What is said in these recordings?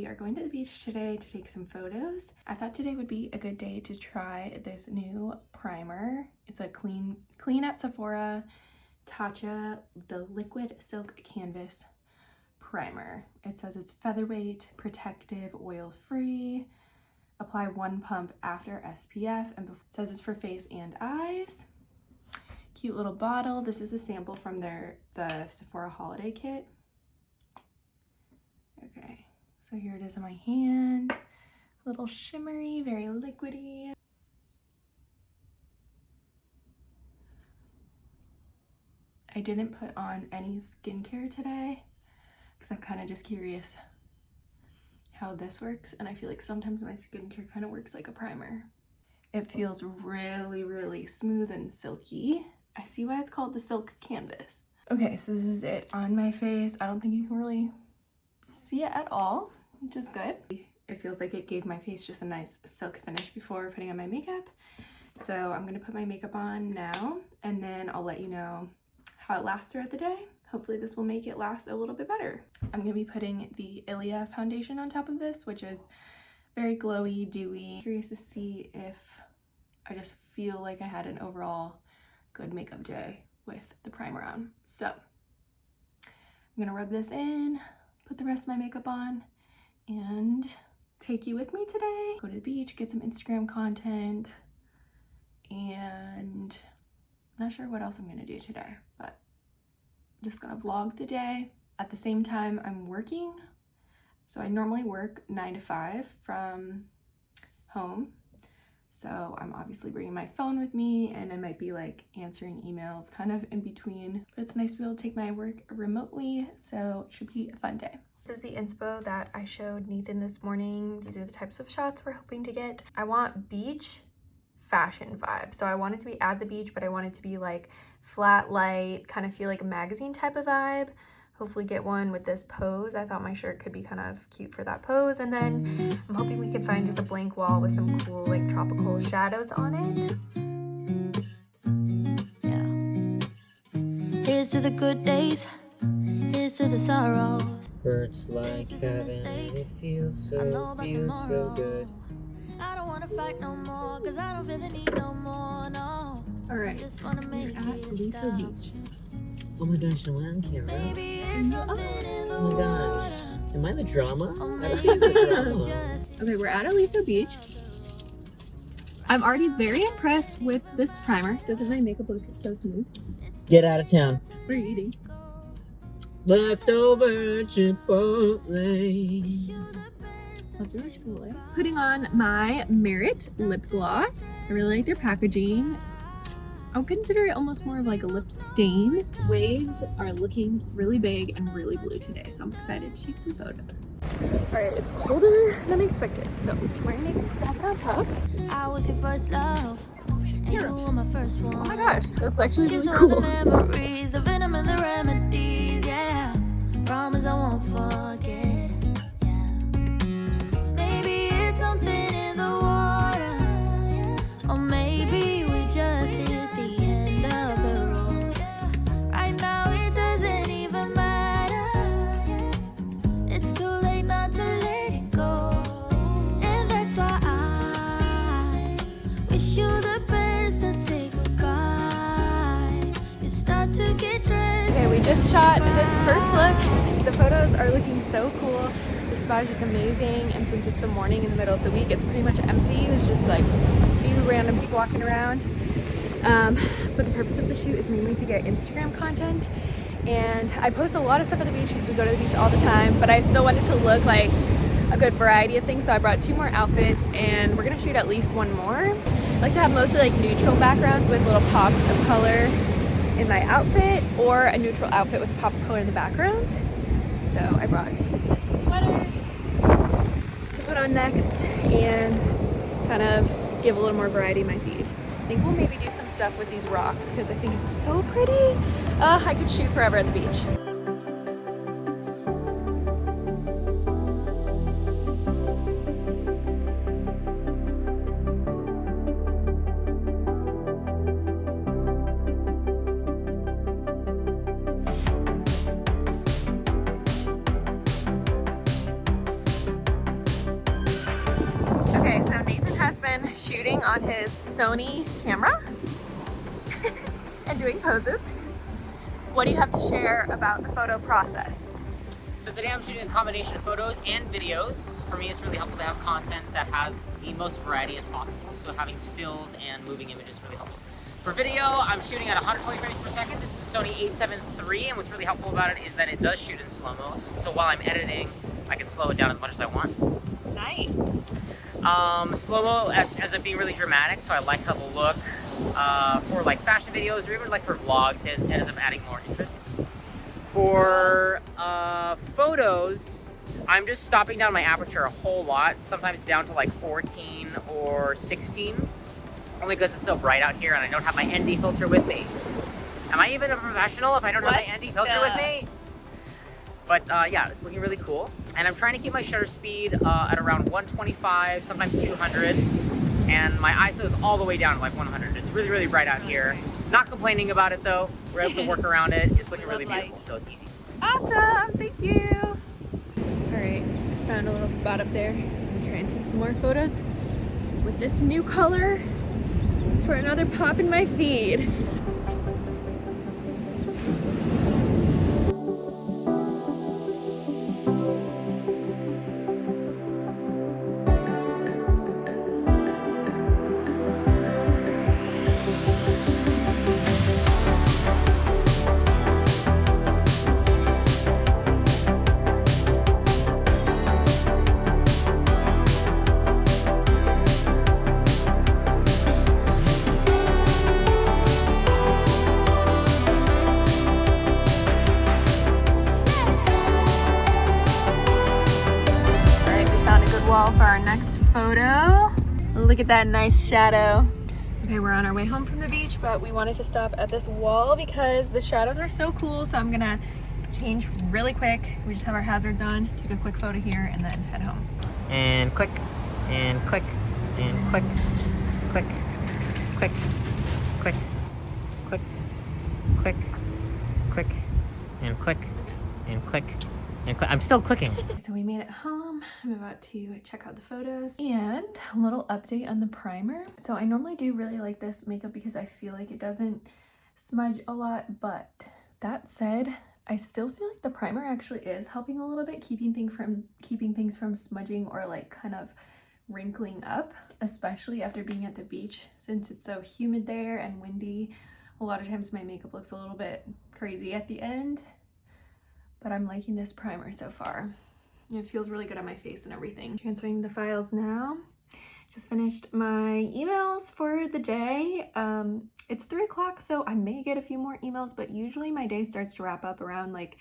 are going to the beach today to take some photos. I thought today would be a good day to try this new primer. It's a clean at Sephora Tatcha, the Liquid Silk Canvas Primer. It says it's featherweight, protective, oil-free. Apply 1 pump after SPF, and it says it's for face and eyes. Cute little bottle. This is a sample from the Sephora holiday kit. Okay, so here it is in my hand. A little shimmery, very liquidy. I didn't put on any skincare today because I'm kind of just curious how this works, and I feel like sometimes my skincare kind of works like a primer. It feels really, really smooth and silky. I see why it's called the Silk Canvas. Okay, so this is it on my face. I don't think you can really see it at all, which is good. It feels like it gave my face just a nice silk finish before putting on my makeup. So I'm gonna put my makeup on now, and then I'll let you know how it lasts throughout the day. Hopefully this will make it last a little bit better. I'm gonna be putting the Ilia foundation on top of this, which is very glowy, dewy. Curious to see if I just feel like I had an overall good makeup day with the primer on. So I'm gonna rub this in, put the rest of my makeup on, and take you with me today. Go to the beach, get some Instagram content, and I'm not sure what else I'm gonna do today, but I'm just gonna vlog the day. At the same time, I'm working. So I normally work 9 to 5 from home. So I'm obviously bringing my phone with me, and I might be like answering emails kind of in between, but it's nice to be able to take my work remotely. So it should be a fun day. This is the inspo that I showed Nathan this morning. These are the types of shots we're hoping to get. I want beach fashion vibe. So I want it to be at the beach, but I want it to be like flat light, kind of feel like a magazine type of vibe. Hopefully get one with this pose. I thought my shirt could be kind of cute for that pose. And then I'm hoping we can find just a blank wall with some cool like tropical shadows on it. Yeah. Here's to the good days. Here's to the sorrows. Hurts like heaven, it feels so good. I don't wanna fight no more, cause I don't feel the need no more, no. Alright, Just wanna make we're at it Lisa stop. Beach. Oh my gosh, am I on camera? Maybe it's something in the Oh my water. gosh. Am I the drama? Or I maybe don't think the drama. we just Okay, we're at Laguna Beach. I'm already very impressed with this primer. Doesn't my makeup look so smooth? Get out of town. What are you eating? Leftover Chipotle. Putting on my Merit lip gloss. I really like their packaging. I would consider it almost more of like a lip stain. Waves are looking really big and really blue today, so I'm excited to take some photos. Alright, it's colder than expected, so I'm wearing Nathan's jacket on top. I was your first love. And Here. you were my first one. Oh my gosh, that's actually really Just all the cool. memories, the venom and the remedies, yeah. Promise I won't forget, yeah. Maybe it's something in the water, yeah. Or maybe we just hit the end of the road, yeah. Right now it doesn't even matter, yeah. It's too late not to let it go. And that's why I wish you the best and say goodbye. You start to get dressed. Okay, we just shot this first look. The photos are looking so cool. The spot is just amazing, and since it's the morning in the middle of the week, it's pretty much empty. There's just like a few random people walking around. But the purpose of the shoot is mainly to get Instagram content, and I post a lot of stuff at the beach because we go to the beach all the time, but I still wanted to look like a good variety of things, so I brought 2 more outfits, and we're gonna shoot at least 1 more. I like to have mostly like neutral backgrounds with little pops of color in my outfit, or a neutral outfit with a pop of color in the background. So I brought this sweater to put on next and kind of give a little more variety in my feed. I think we'll maybe do some stuff with these rocks because I think it's so pretty. I could shoot forever at the beach. shooting on his Sony camera and doing poses. What do you have to share about the photo process? So today I'm shooting a combination of photos and videos. For me, it's really helpful to have content that has the most variety as possible. So having stills and moving images is really helpful. For video, I'm shooting at 120 frames per second. This is the Sony a7 III, and what's really helpful about it is that it does shoot in slow-mo. So while I'm editing, I can slow it down as much as I want. Nice. Slow-mo ends up being really dramatic, so I like how the look for like fashion videos or even like for vlogs, it ends up adding more interest. For photos, I'm just stopping down my aperture a whole lot, sometimes down to like 14 or 16, only because it's so bright out here and I don't have my ND filter with me. Am I even a professional if I don't have my ND filter with me? But yeah, it's looking really cool. And I'm trying to keep my shutter speed at around 125, sometimes 200. And my ISO is all the way down to like 100. It's really, really bright out here. Not complaining about it though. We're able to work around it. It's looking really beautiful, so it's easy. Awesome, thank you. All right, found a little spot up there. I'm trying to take some more photos with this new color for another pop in my feed. For our next photo. Look at that nice shadow. Okay, we're on our way home from the beach, but we wanted to stop at this wall because the shadows are so cool. So I'm gonna change really quick. We just have our hazards on, take a quick photo here, and then head home. And click, and click, and click, click, click, click, click, click, click, and click, and click. I'm still clicking. So we made it home. I'm about to check out the photos and a little update on the primer. So I normally do really like this makeup because I feel like it doesn't smudge a lot, but that said, I still feel like the primer actually is helping a little bit, keeping things from smudging or like kind of wrinkling up, especially after being at the beach since it's so humid there and windy. A lot of times my makeup looks a little bit crazy at the end. But I'm liking this primer so far. It feels really good on my face and everything. Transferring the files now. Just finished my emails for the day. It's 3 o'clock, so I may get a few more emails, but usually my day starts to wrap up around like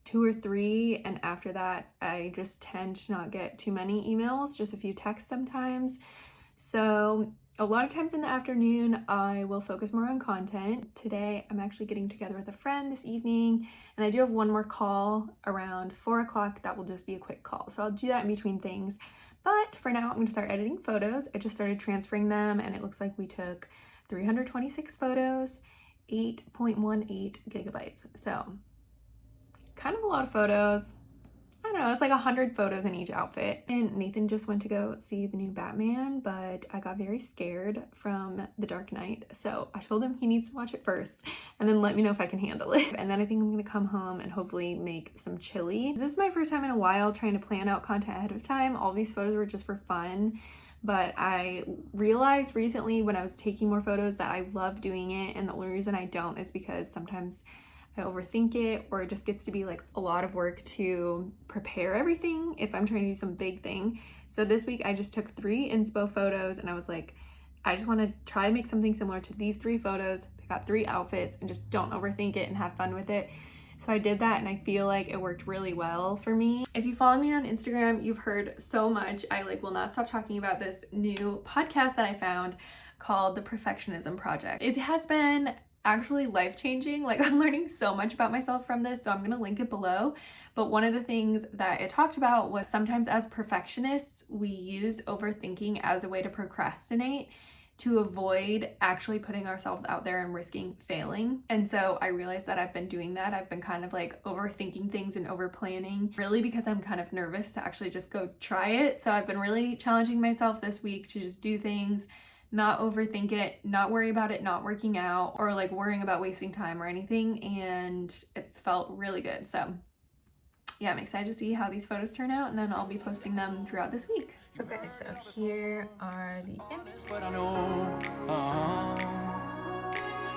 2 or 3, and after that, I just tend to not get too many emails, just a few texts sometimes. So a lot of times in the afternoon, I will focus more on content. Today, I'm actually getting together with a friend this evening, and I do have one more call around 4 o'clock. That will just be a quick call. So I'll do that in between things. But for now, I'm going to start editing photos. I just started transferring them, and it looks like we took 326 photos, 8.18 gigabytes. So kind of a lot of photos. I don't know, it's like 100 photos in each outfit. And Nathan just went to go see the new Batman, but I got very scared from The Dark Knight. So I told him he needs to watch it first and then let me know if I can handle it. And then I think I'm gonna come home and hopefully make some chili. This is my first time in a while trying to plan out content ahead of time. All these photos were just for fun. But I realized recently when I was taking more photos that I love doing it. And the only reason I don't is because sometimes I overthink it, or it just gets to be like a lot of work to prepare everything if I'm trying to do some big thing. So this week I just took 3 inspo photos and I was like, I just want to try to make something similar to these 3 photos, pick out 3 outfits and just don't overthink it and have fun with it. So I did that and I feel like it worked really well for me. If you follow me on Instagram, you've heard so much. I will not stop talking about this new podcast that I found called The Perfectionism Project. It has been actually life-changing. Like, I'm learning so much about myself from this, so I'm gonna link it below. But one of the things that it talked about was sometimes as perfectionists, we use overthinking as a way to procrastinate to avoid actually putting ourselves out there and risking failing. And so I realized that I've been doing that. I've been kind of like overthinking things and over planning, really because I'm kind of nervous to actually just go try it. So I've been really challenging myself this week to just do things not overthink it, not worry about it not working out, or like worrying about wasting time or anything, and it's felt really good. So yeah, I'm excited to see how these photos turn out, and then I'll be posting them throughout this week. Okay, so here are the images. But I know,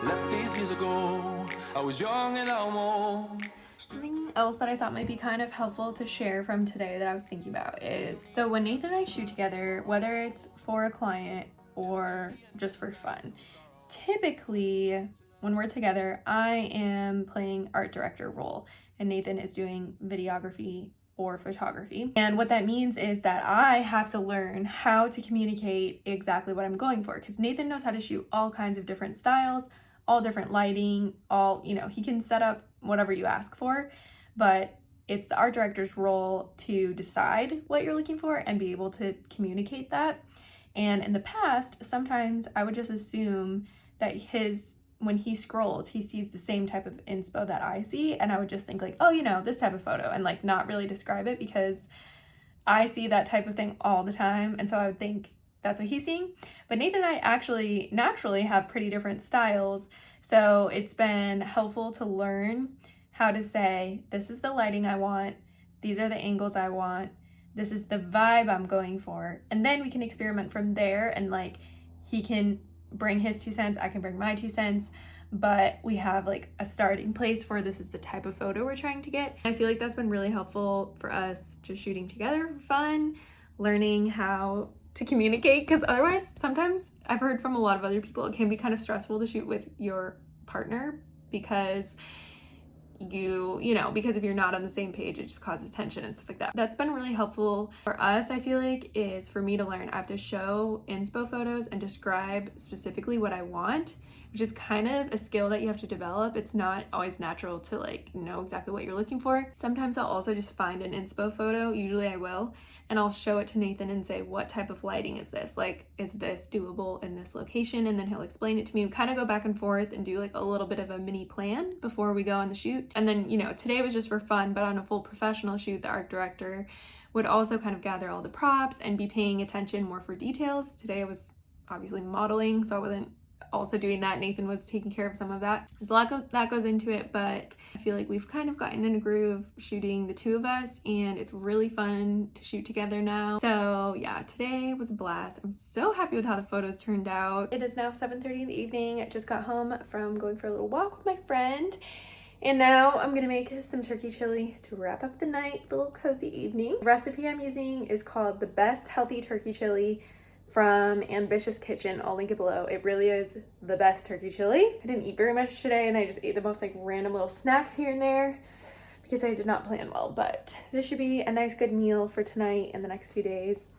left these years ago. I was young and I'm old. Something else that I thought might be kind of helpful to share from today that I was thinking about is, so when Nathan and I shoot together, whether it's for a client or just for fun, typically when we're together, I am playing art director role and Nathan is doing videography or photography. And what that means is that I have to learn how to communicate exactly what I'm going for, because Nathan knows how to shoot all kinds of different styles, all different lighting, all, you know, he can set up whatever you ask for, but it's the art director's role to decide what you're looking for and be able to communicate that. And in the past, sometimes I would just assume that when he scrolls, he sees the same type of inspo that I see, and I would just think like, oh, you know, this type of photo, and like not really describe it because I see that type of thing all the time, and so I would think that's what he's seeing. But Nathan and I actually naturally have pretty different styles, so it's been helpful to learn how to say, this is the lighting I want, these are the angles I want, this is the vibe I'm going for, and then we can experiment from there, and like he can bring his 2 cents, I can bring my 2 cents, but we have like a starting place for this is the type of photo we're trying to get. I feel like that's been really helpful for us just shooting together for fun, learning how to communicate, because otherwise sometimes I've heard from a lot of other people it can be kind of stressful to shoot with your partner because because if you're not on the same page, it just causes tension and stuff like that. That's been really helpful for us, I feel like, is for me to learn. I have to show inspo photos and describe specifically what I want, which is kind of a skill that you have to develop. It's not always natural to like know exactly what you're looking for. Sometimes I'll also just find an inspo photo, usually I will, and I'll show it to Nathan and say, what type of lighting is this? Like, is this doable in this location? And then he'll explain it to me. We kind of go back and forth and do like a little bit of a mini plan before we go on the shoot. And then, today was just for fun, but on a full professional shoot, the art director would also kind of gather all the props and be paying attention more for details. Today I was obviously modeling, so I wasn't also doing that. Nathan was taking care of some of that. There's a lot that goes into it, but I feel like we've kind of gotten in a groove shooting the two of us, and it's really fun to shoot together now. So yeah, today was a blast. I'm so happy with how the photos turned out. It is now 7:30 in the evening. I just got home from going for a little walk with my friend, and now I'm gonna make some turkey chili to wrap up the night, the little cozy evening. The recipe I'm using is called the Best Healthy Turkey Chili from Ambitious Kitchen. I'll link it below. It really is the best turkey chili. I didn't eat very much today, and I just ate the most like random little snacks here and there because I did not plan well, but this should be a nice good meal for tonight and the next few days.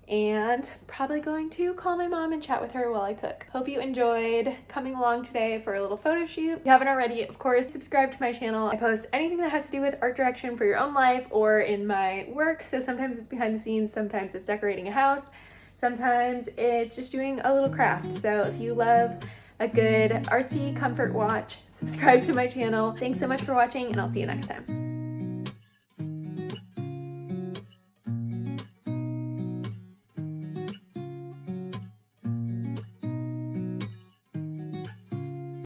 And probably going to call my mom and chat with her while I cook. Hope you enjoyed coming along today for a little photo shoot. If you haven't already, of course, subscribe to my channel. I post anything that has to do with art direction for your own life or in my work. So sometimes it's behind the scenes, sometimes it's decorating a house, sometimes it's just doing a little craft. So if you love a good artsy comfort watch, subscribe to my channel. Thanks so much for watching, and I'll see you next time.